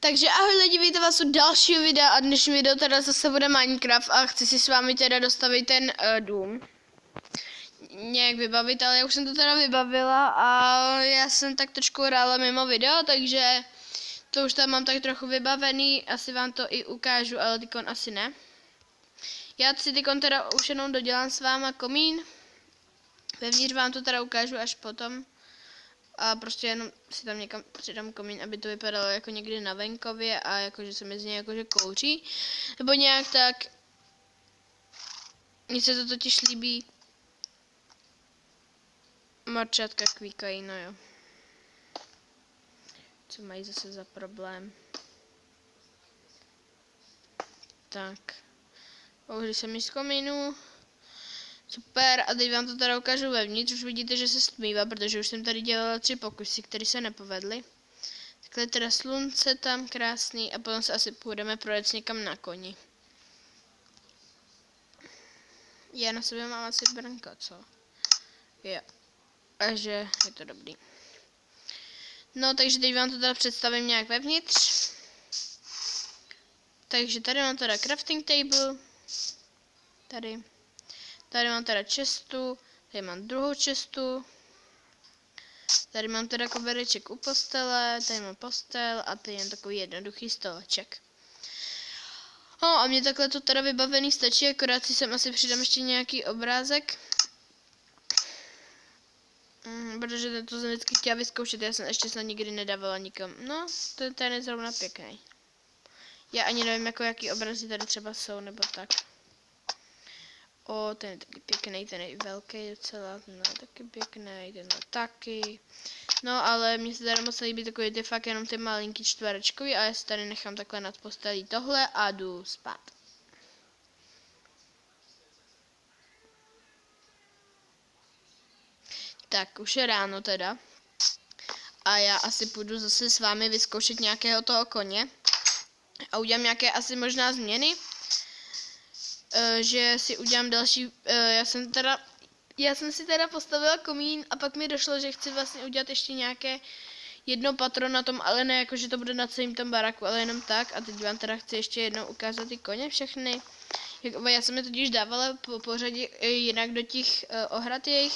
Takže ahoj lidi, vítám vás u dalšího videa a dnešní video teda zase bude Minecraft a chci si s vámi teda dostavit ten dům. Nějak vybavit, ale já už jsem to teda vybavila a já jsem tak trošku hrála mimo video, takže to už tam mám tak trochu vybavený, asi vám to i ukážu, ale tykon asi ne. Já si tykon teda už jenom dodělám s váma komín, vevnitř vám to teda ukážu až potom. A prostě jenom si tam někam přidám komín, aby to vypadalo jako někdy na venkově a jakože se mi z něj jakože kouří. Nebo nějak tak. Mně se to totiž líbí. Marčátka kvíkají, no jo. Co mají zase za problém? Tak. Použili jsem mi z komínu. Super, a teď vám to teda ukážu vevnitř, už vidíte, že se stmívá, protože už jsem tady dělala 3 pokusy, které se nepovedly. Takhle teda slunce tam krásný a potom se asi půjdeme projet někam na koni. Já na sobě mám asi brnko, co? Jo. Takže je to dobrý. No, takže teď vám to teda představím nějak vevnitř. Takže tady mám teda crafting table. Tady mám teda chestu, tady mám druhou chestu, tady mám teda kobereček u postele, tady mám postel a tady mám takový jednoduchý stoleček. No a mě takhle to teda vybavený stačí, akorát si sem asi přidám ještě nějaký obrázek. Protože to jsem vždycky chtěla vyzkoušet, já jsem ještě snad nikdy nedávala nikam. No, to je zrovna pěkný. Já ani nevím, jako jaký obrazy tady třeba jsou, nebo tak. O, ten je taky pěkný, ten je i velký docela, ten je taky pěkný, ten je taky. No, ale mně se tady moc líbí takový ty fakt jenom ty malinký čtverečkový a já si tady nechám takhle nad postelí tohle a jdu spát. Tak, už je ráno teda. A já asi půjdu zase s vámi vyzkoušet nějakého toho koně. A udělám nějaké asi možná změny. Že si udělám další, já jsem si teda postavila komín a pak mi došlo, že chci vlastně udělat ještě nějaké jedno patro na tom, ale ne jako, že to bude na celém tom baraku, ale jenom tak. A teď vám teda chci ještě jednou ukázat ty koně všechny. Já jsem je totiž dávala po pořadí jinak do těch ohrad jejich.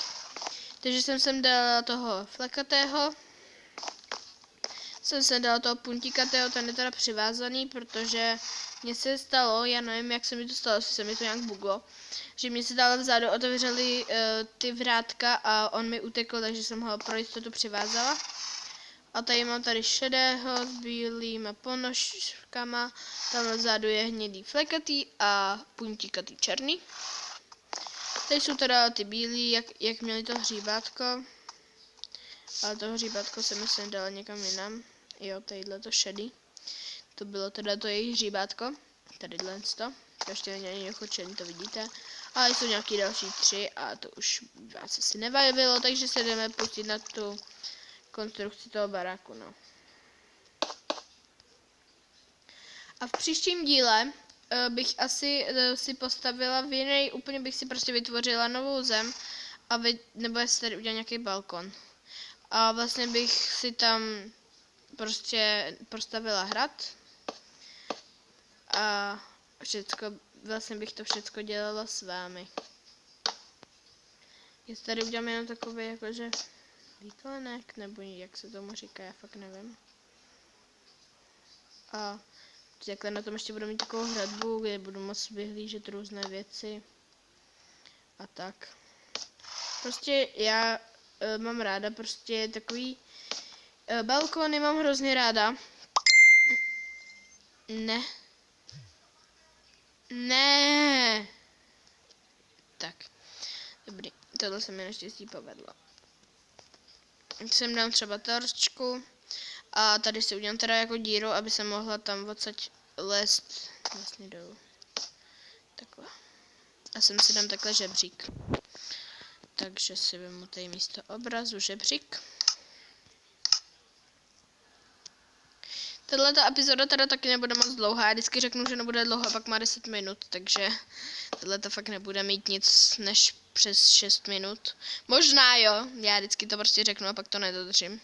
Takže jsem sem dala toho flekatého. Jsem se dala toho puntíkatého, ten je teda přivázaný, protože mně se stalo, já nevím, jak se mi to stalo, jestli se mi to nějak buglo, že mi se dále vzadu otevřely ty vrátka a on mi utekl, takže jsem ho pro jistotu přivázala. A tady mám tady šedého s bílýma ponožkama, tam vzadu je hnědý flekatý a puntíkatý černý. Tady jsou teda ty bílí, jak měli to hříbátko, ale to hříbátko se mi sem dala někam jinam. Jo, tadyhle to šedý. To bylo teda to jejich hříbátko. Tadyhle to. To ještě není nechočený, to vidíte. Ale jsou nějaký další 3 a to už vás asi nevajevilo, takže se jdeme pustit na tu konstrukci toho baráku, no. A v příštím díle bych asi si postavila v jiný, úplně bych si prostě vytvořila novou zem, nebo jestli tady udělala nějaký balkon. A vlastně bych si tam prostě postavila hrad a vlastně bych to všecko dělala s vámi. Jestli tady udělám jenom takový jakože výklenek, nebo jak se tomu říká, já fakt nevím. A takhle na tom ještě budu mít takovou hradbu, kde budu moct vyhlížet různé věci a tak. Prostě já mám ráda prostě takový balkony, mám hrozně ráda. Ne. Tak. Dobrý. Tohle se mi naštěstí povedlo. Sem dám třeba torčku. A tady si udělám teda jako díru, aby se mohla tam odsaď lézt vlastně dolů. Takhle. A sem si dám takhle žebřík. Takže si vezmu tady místo obrazu žebřík. Tato epizoda teda taky nebude moc dlouhá, já vždycky řeknu, že nebude dlouhá, pak má 10 minut, takže tato fakt nebude mít nic než přes 6 minut. Možná jo, já vždycky to prostě řeknu a pak to nedodržím.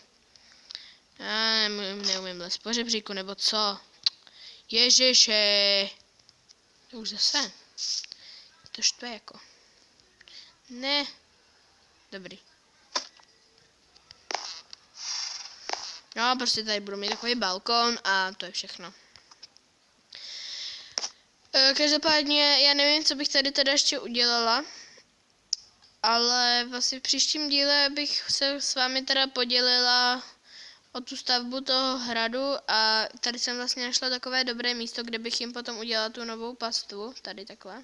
Já neumím les po žebříku, nebo co? Ježiši. To už zase. To štve jako. Ne. Dobrý. No, prostě tady budu mít takový balkon a to je všechno. Každopádně, já nevím, co bych tady teda ještě udělala, ale vlastně v příštím díle bych se s vámi teda podělila o tu stavbu toho hradu a tady jsem vlastně našla takové dobré místo, kde bych jim potom udělala tu novou pastvu. Tady takhle.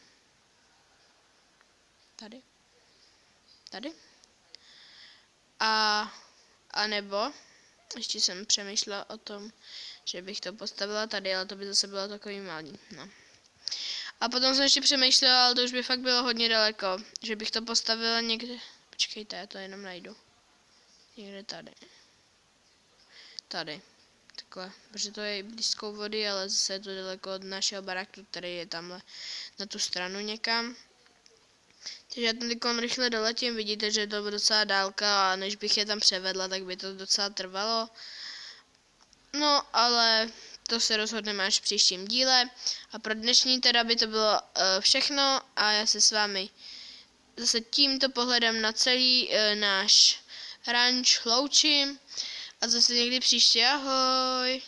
Tady. A nebo ještě jsem přemýšlela o tom, že bych to postavila tady, ale to by zase bylo takový malý. No. A potom jsem ještě přemýšlela, ale to už by fakt bylo hodně daleko, že bych to postavila někde. Počkejte, já to jenom najdu. Někde tady. Tady. Takhle, protože to je blízkou vody, ale zase je to daleko od našeho baráku, který je tamhle na tu stranu někam. Takže já tam teď rychle doletím, vidíte, že je to docela dálka a než bych je tam převedla, tak by to docela trvalo. No, ale to se rozhodneme až v příštím díle. A pro dnešní teda by to bylo všechno a já se s vámi zase tímto pohledem na celý náš ranč loučím. A zase někdy příště, ahoj.